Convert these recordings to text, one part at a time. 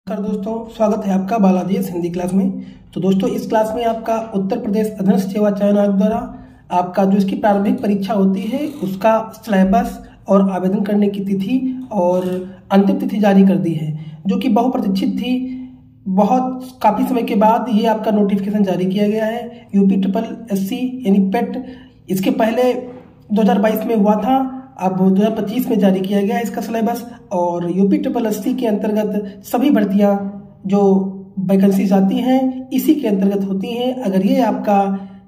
नमस्कार दोस्तों, स्वागत है आपका बालाजी हिंदी क्लास में। तो दोस्तों, इस क्लास में आपका उत्तर प्रदेश अधीनस्थ सेवा चयन आयोग द्वारा आपका जो इसकी प्रारंभिक परीक्षा होती है उसका सिलेबस और आवेदन करने की तिथि और अंतिम तिथि जारी कर दी है, जो कि बहुप्रतीक्षित थी। बहुत काफ़ी समय के बाद ये आपका नोटिफिकेशन जारी किया गया है। यूपी ट्रिपल एससी यानी पेट इसके पहले 2022 में हुआ था, अब 2025 में जारी किया गया है इसका सिलेबस। और यूपी ट्रिपल एससी के अंतर्गत सभी भर्तियां जो वैकेंसीज आती हैं इसी के अंतर्गत होती हैं। अगर ये आपका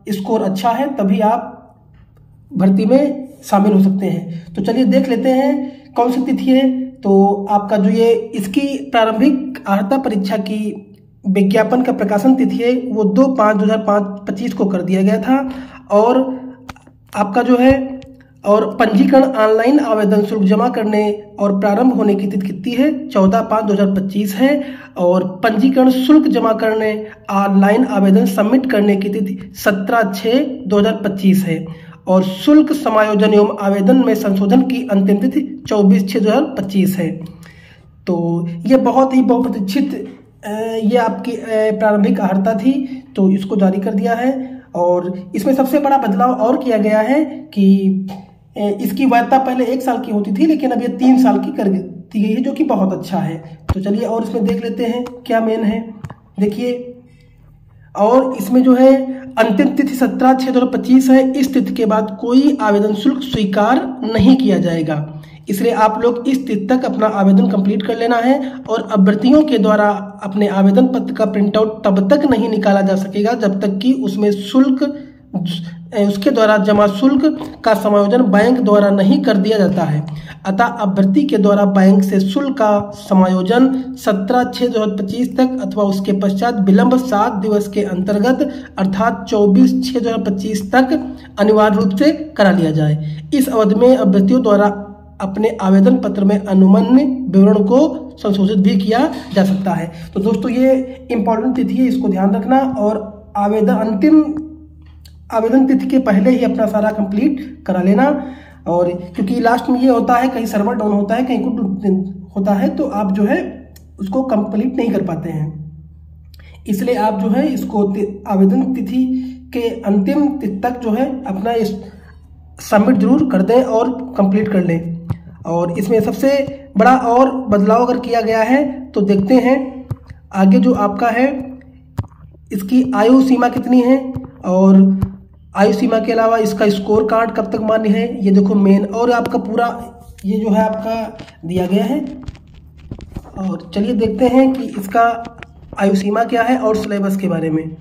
स्कोर अच्छा है तभी आप भर्ती में शामिल हो सकते हैं। तो चलिए देख लेते हैं कौन सी तिथि है। तो आपका जो ये इसकी प्रारंभिक अर्हता परीक्षा की विज्ञापन का प्रकाशन तिथि है वो 2/5/2025 को कर दिया गया था। और आपका जो है और पंजीकरण ऑनलाइन आवेदन शुल्क जमा करने और प्रारंभ होने की तिथि कितनी है 14/5/2025 है। और पंजीकरण शुल्क जमा करने ऑनलाइन आवेदन सबमिट करने की तिथि 17/6/2025 है। और शुल्क समायोजन एवं आवेदन में संशोधन की अंतिम तिथि 24/6/2025 है। तो ये बहुत ही बहुप्रतीक्षित ये आपकी प्रारंभिक अर्हता थी, तो इसको जारी कर दिया है। और इसमें सबसे बड़ा बदलाव और किया गया है कि इसकी वैधता पहले 1 साल की होती थी, लेकिन अब ये 3 साल की कर दी गई है, जो कि बहुत अच्छा है। तो चलिए और इसमें देख लेते हैं क्या मेन है। देखिए, और इसमें जो है अंतिम तिथि 17/6/2025 है। इस तिथि के बाद कोई आवेदन शुल्क स्वीकार नहीं किया जाएगा, इसलिए आप लोग इस तिथि तक अपना आवेदन कंप्लीट कर लेना है। और अभ्यर्थियों के द्वारा अपने आवेदन पत्र का प्रिंटआउट तब तक नहीं निकाला जा सकेगा जब तक कि उसमें उसके द्वारा जमा शुल्क का समायोजन बैंक द्वारा नहीं कर दिया जाता है। अतः अभ्यर्थी के द्वारा बैंक से शुल्क का समायोजन 17/6/2025 तक अथवा उसके पश्चात विलंब 7 दिवस के अंतर्गत अर्थात 24/6/2025 तक अनिवार्य रूप से करा लिया जाए। इस अवधि में अभ्यर्थियों द्वारा अपने आवेदन पत्र में अनुमन्य विवरण को संशोधित भी किया जा सकता है। तो दोस्तों, ये इम्पोर्टेंट तिथि है, इसको ध्यान रखना। और अंतिम आवेदन तिथि के पहले ही अपना सारा कंप्लीट करा लेना। और क्योंकि लास्ट में ये होता है, कहीं सर्वर डाउन होता है, कहीं कुछ होता है, तो आप जो है उसको कंप्लीट नहीं कर पाते हैं। इसलिए आप जो है इसको आवेदन तिथि के अंतिम तिथि तक जो है अपना इस सबमिट जरूर कर दें और कंप्लीट कर लें। और इसमें सबसे बड़ा और बदलाव अगर किया गया है तो देखते हैं आगे जो आपका है, इसकी आयु सीमा कितनी है और आयु सीमा के अलावा इसका स्कोर कार्ड कब तक मान्य है, ये देखो मेन। और आपका पूरा ये जो है आपका दिया गया है। और चलिए देखते हैं कि इसका आयु सीमा क्या है और सिलेबस के बारे में।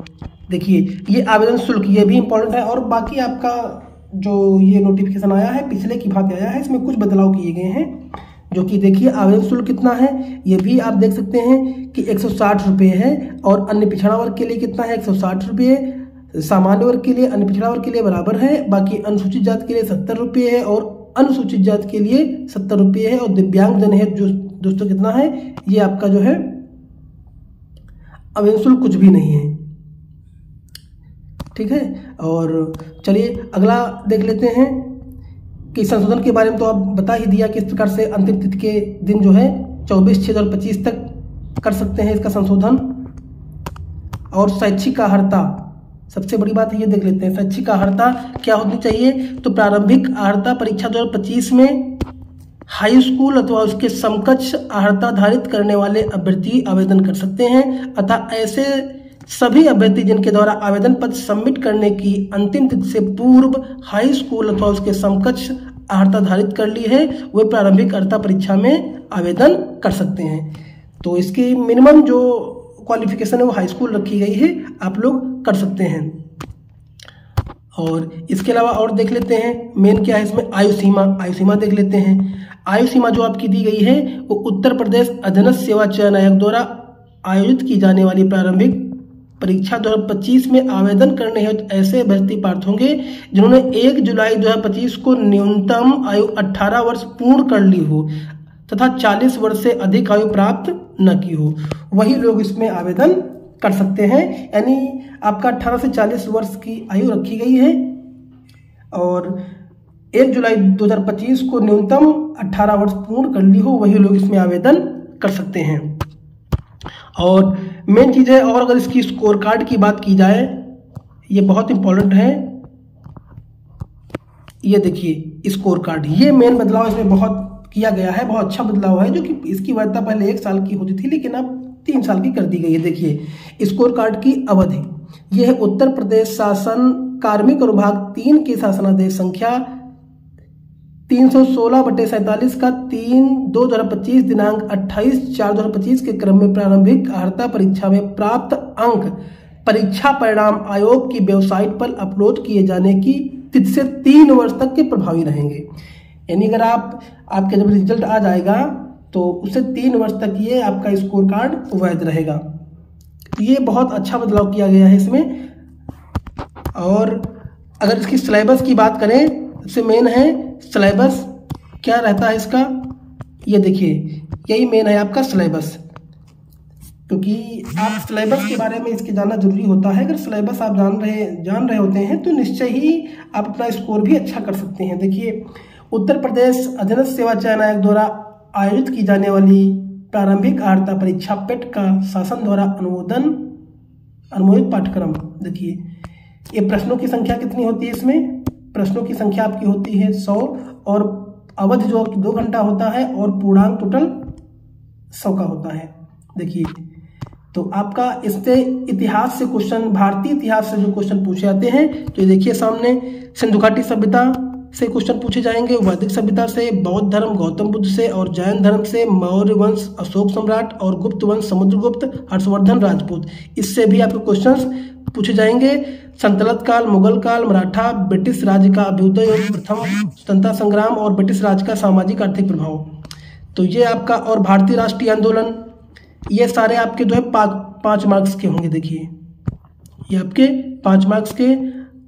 देखिए, ये आवेदन शुल्क ये भी इम्पोर्टेंट है। और बाकी आपका जो ये नोटिफिकेशन आया है पिछले की भांति आया है, इसमें कुछ बदलाव किए गए हैं, जो कि देखिए आवेदन शुल्क कितना है ये भी आप देख सकते हैं कि 160 रुपये है। और अन्य पिछड़ा वर्ग के लिए कितना है 160 रुपये, सामान्य वर्ग के लिए अन्य पिछड़ा वर्ग के लिए बराबर है। बाकी अनुसूचित जाति के लिए 70 रुपये है और अनुसूचित जाति के लिए 70 रुपये है। और दिव्यांग जन है जो दोस्तों कितना है, ये आपका जो है आवेदन शुल्क कुछ भी नहीं है, ठीक है। और चलिए अगला देख लेते हैं कि संशोधन के बारे में तो आप बता ही दिया कि इस प्रकार से अंतिम तिथि के दिन जो है 24/6/2025 तक कर सकते हैं इसका संशोधन। और शैक्षिक अर्हता सबसे बड़ी बात है, ये देख लेते हैं शैक्षिक अर्हता क्या होनी चाहिए। तो प्रारंभिक अर्हता परीक्षा 2025 में हाई स्कूल अथवा उसके समकक्ष अर्हता धारित करने वाले अभ्यर्थी आवेदन कर सकते हैं। अतः ऐसे सभी अभ्यर्थी जिनके द्वारा आवेदन पत्र सबमिट करने की अंतिम तिथि से पूर्व हाई स्कूल अथवा उसके समकक्ष अर्हता धारित कर ली है, वे प्रारंभिक अर्हता परीक्षा में आवेदन कर सकते हैं। तो इसकी मिनिमम जो क्वालिफिकेशन है वो हाई स्कूल रखी गई है, आप लोग कर सकते हैं। और इसके अलावा और देख लेते हैं मेन क्या है इसमें, आयु सीमा देख लेते हैं। आयु सीमा जो आपकी दी गई है वो उत्तर प्रदेश अधीनस्थ सेवा चयन आयोग द्वारा आयोजित की जाने वाली प्रारंभिक परीक्षा 2025 में आवेदन करने हेतु ऐसे अभ्यर्थी पात्र होंगे जिन्होंने 1 जुलाई 2025 को न्यूनतम आयु 18 वर्ष पूर्ण कर ली हो तथा 40 वर्ष से अधिक आयु प्राप्त न की हो, वही लोग इसमें आवेदन कर सकते हैं। यानी आपका 18 से 40 वर्ष की आयु रखी गई है। और 1 जुलाई 2025 को न्यूनतम 18 वर्ष पूर्ण कर ली हो, वही लोग इसमें आवेदन कर सकते हैं। और मेन चीज़ है, और अगर इसकी स्कोर कार्ड की बात की जाए, ये बहुत इंपॉर्टेंट है। ये देखिए स्कोर कार्ड, ये मेन बदलाव इसमें बहुत किया गया है, बहुत अच्छा बदलाव है, जो कि इसकी वैधता पहले 1 साल की होती थी लेकिन अब 3 साल की कर दी गई है। देखिए स्कोर कार्ड की अवधि, यह है उत्तर प्रदेश शासन कार्मिक अनुभाग 3 की शासनादेश संख्या 316/47 का 3/2025 दिनांक 28/4/2025 के क्रम में प्रारंभिक अर्हता परीक्षा में प्राप्त अंक परीक्षा परिणाम आयोग की वेबसाइट पर अपलोड किए जाने की तिथि से 3 वर्ष तक के प्रभावी रहेंगे। यानी अगर आपके जब रिजल्ट आ जाएगा तो उससे 3 वर्ष तक ये आपका स्कोर कार्ड वैध रहेगा। तो ये बहुत अच्छा बदलाव किया गया है इसमें। और अगर इसकी सिलेबस की बात करें, सबसे मेन है सिलेबस क्या रहता है इसका, ये देखिए यही मेन है आपका सिलेबस, क्योंकि आप सिलेबस के बारे में इसके जानना जरूरी होता है। अगर सिलेबस आप जान रहे होते हैं तो निश्चय ही आप अपना स्कोर भी अच्छा कर सकते हैं। देखिए उत्तर प्रदेश अधीनस्थ सेवा चयन आयोग द्वारा आयोजित की जाने वाली प्रारंभिक अर्हता परीक्षा पेट का शासन द्वारा अनुमोदित पाठ्यक्रम। देखिए ये प्रश्नों की संख्या कितनी होती है, इसमें प्रश्नों की संख्या आपकी होती है 100 और अवधि जो 2 घंटा होता है और पूर्णांक टोटल 100 का होता है। देखिए तो आपका इससे इतिहास से क्वेश्चन, भारतीय इतिहास से जो क्वेश्चन पूछे जाते हैं, तो ये देखिए सामने सिंधु घाटी सभ्यता से क्वेश्चन पूछे जाएंगे, वैदिक सभ्यता से, बौद्ध धर्म गौतम बुद्ध से, और जैन धर्म से मौर्य वंश अशोक सम्राट, और गुप्त वंश समुद्रगुप्त हर्षवर्धन राजपूत, इससे भी आपके क्वेश्चंस पूछे जाएंगे। संतलत काल, मुगल काल, मराठा, ब्रिटिश राज्य का अभ्युदय और प्रथम स्वतंत्रता संग्राम, और ब्रिटिश राज्य का सामाजिक आर्थिक प्रभाव। तो ये आपका, और भारतीय राष्ट्रीय आंदोलन, ये सारे आपके जो है 5 मार्क्स के होंगे। देखिए ये आपके 5 मार्क्स के।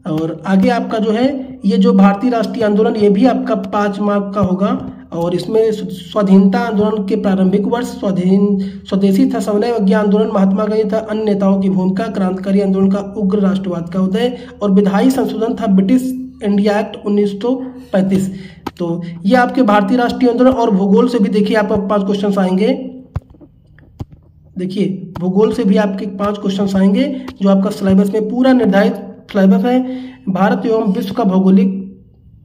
और आगे आपका जो है ये जो भारतीय राष्ट्रीय आंदोलन, ये भी आपका 5 मार्क का होगा। और इसमें स्वाधीनता आंदोलन के प्रारंभिक वर्ष, स्वदेशी था सवनय विज्ञान आंदोलन, महात्मा गांधी था, अन्य नेताओं की भूमिका, क्रांतिकारी आंदोलन का उग्र राष्ट्रवाद का उदय, और विधायी संशोधन था ब्रिटिश इंडिया एक्ट 1935। तो ये आपके भारतीय राष्ट्रीय आंदोलन। और भूगोल से भी देखिए आपको 5 क्वेश्चन आएंगे। देखिए भूगोल से भी आपके 5 क्वेश्चन आएंगे, जो आपका सिलेबस में पूरा निर्धारित सिलेबस है। भारत एवं विश्व का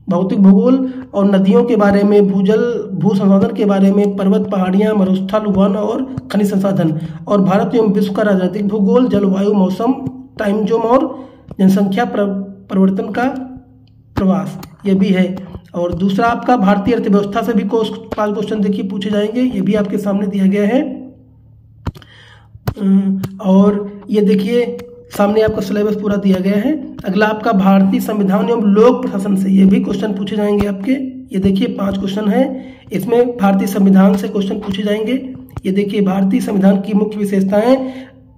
भौतिक भूगोल, और नदियों के बारे में, भूजल भू संसाधन के बारे में, पर्वत पहाड़ियां, मरुस्थल, वन और खनिज संसाधन, और भारत एवं विश्व का राजनीतिक भूगोल, जलवायु, मौसम, टाइम जोन और जनसंख्या परिवर्तन का प्रवास, ये भी है। और दूसरा आपका भारतीय अर्थव्यवस्था से भी 5 क्वेश्चन देखिए पूछे जाएंगे, ये भी आपके सामने दिया गया है। और ये देखिए सामने आपका सिलेबस पूरा दिया गया है। अगला आपका भारतीय संविधान एवं लोक प्रशासन से, ये भी क्वेश्चन पूछे जाएंगे आपके। ये देखिए 5 क्वेश्चन है, इसमें भारतीय संविधान से क्वेश्चन पूछे जाएंगे। ये देखिए भारतीय संविधान की मुख्य विशेषताएं,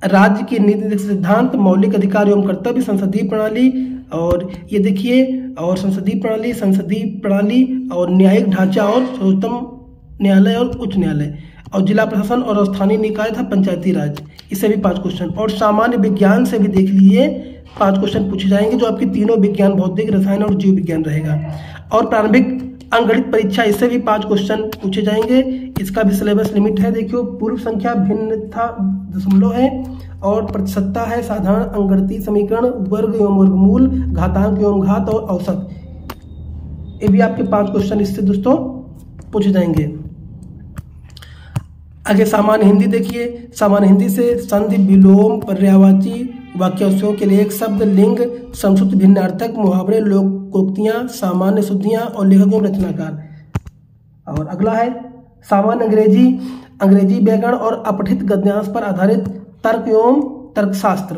राज्य की नीति सिद्धांत, मौलिक अधिकार एवं कर्तव्य, संसदीय प्रणाली, और ये देखिए और संसदीय प्रणाली और न्यायिक ढांचा, और सर्वोच्चतम न्यायालय और उच्च न्यायालय, और जिला प्रशासन और स्थानीय निकाय था पंचायती राज, इससे भी 5 क्वेश्चन। और सामान्य विज्ञान से भी देख लीजिए 5 क्वेश्चन पूछे जाएंगे, जो आपके तीनों विज्ञान, भौतिक, रसायन और जीव विज्ञान रहेगा। और प्रारंभिक अंकगणित परीक्षा, इससे भी 5 क्वेश्चन पूछे जाएंगे। इसका भी सिलेबस लिमिट है। देखियो पूर्व संख्या भिन्नता दशमलव है, और प्रतिशतता है, साधारण अंकगणितीय समीकरण, वर्ग एवं वर्गमूल, घातांक एवं घात, और औसत, ये भी आपके 5 क्वेश्चन इससे दोस्तों पूछे जाएंगे। आगे सामान्य हिंदी देखिए, सामान्य हिंदी से संधि, विलोम, पर्यायवाची, वाक्यांशों के लिए एक शब्द, लिंग, संस्कृत, भिन्नार्थक, मुहावरे, लोकोक्तियां, सामान्य शुद्धियां, और लेखक एवं रचनाकार। और अगला है सामान्य अंग्रेजी व्याकरण और अपठित गद्यांश पर आधारित तर्क एवं तर्कशास्त्र,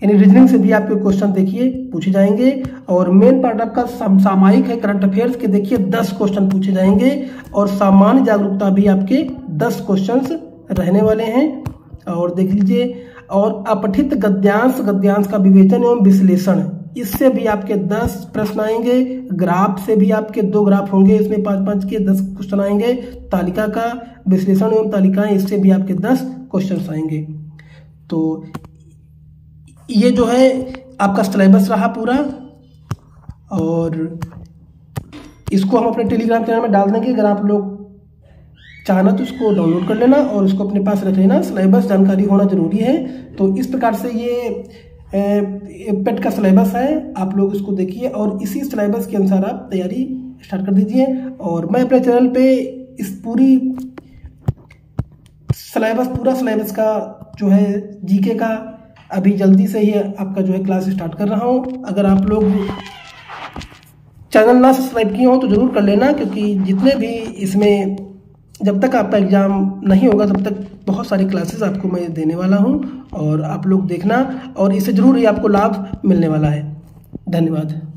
यानी रीजनिंग से भी आपके क्वेश्चन देखिए पूछे जाएंगे। और मेन पार्ट आपका सामायिक है, करंट अफेयर्स के देखिए 10 क्वेश्चन पूछे जाएंगे। और सामान्य जागरूकता भी आपके 10 क्वेश्चंस रहने वाले हैं, और देख लीजिए। और अपठित गद्यांश का विवेचन एवं विश्लेषण, इससे भी आपके 10 प्रश्न आएंगे। ग्राफ से भी आपके 2 ग्राफ होंगे, इसमें 5-5 के 10 क्वेश्चन आएंगे। तालिका का विश्लेषण एवं तालिकाएं, इससे भी आपके 10 क्वेश्चन आएंगे। तो ये जो है आपका सिलेबस रहा पूरा, और इसको हम अपने टेलीग्राम चैनल में डाल देंगे। अगर आप लोग चाहना तो उसको डाउनलोड कर लेना और उसको अपने पास रख लेना। सिलेबस जानकारी होना जरूरी है। तो इस प्रकार से ये पेट का सिलेबस है, आप लोग इसको देखिए और इसी सिलेबस के अनुसार आप तैयारी स्टार्ट कर दीजिए। और मैं अपने चैनल पे इस पूरा सिलेबस का जो है जीके का अभी जल्दी से ही आपका जो है क्लास स्टार्ट कर रहा हूँ। अगर आप लोग चैनल ना सब्सक्राइब किए हो तो ज़रूर कर लेना, क्योंकि जितने भी इसमें जब तक आपका एग्ज़ाम नहीं होगा तब तक बहुत सारी क्लासेस आपको मैं देने वाला हूं और आप लोग देखना और इससे ज़रूर ही आपको लाभ मिलने वाला है। धन्यवाद।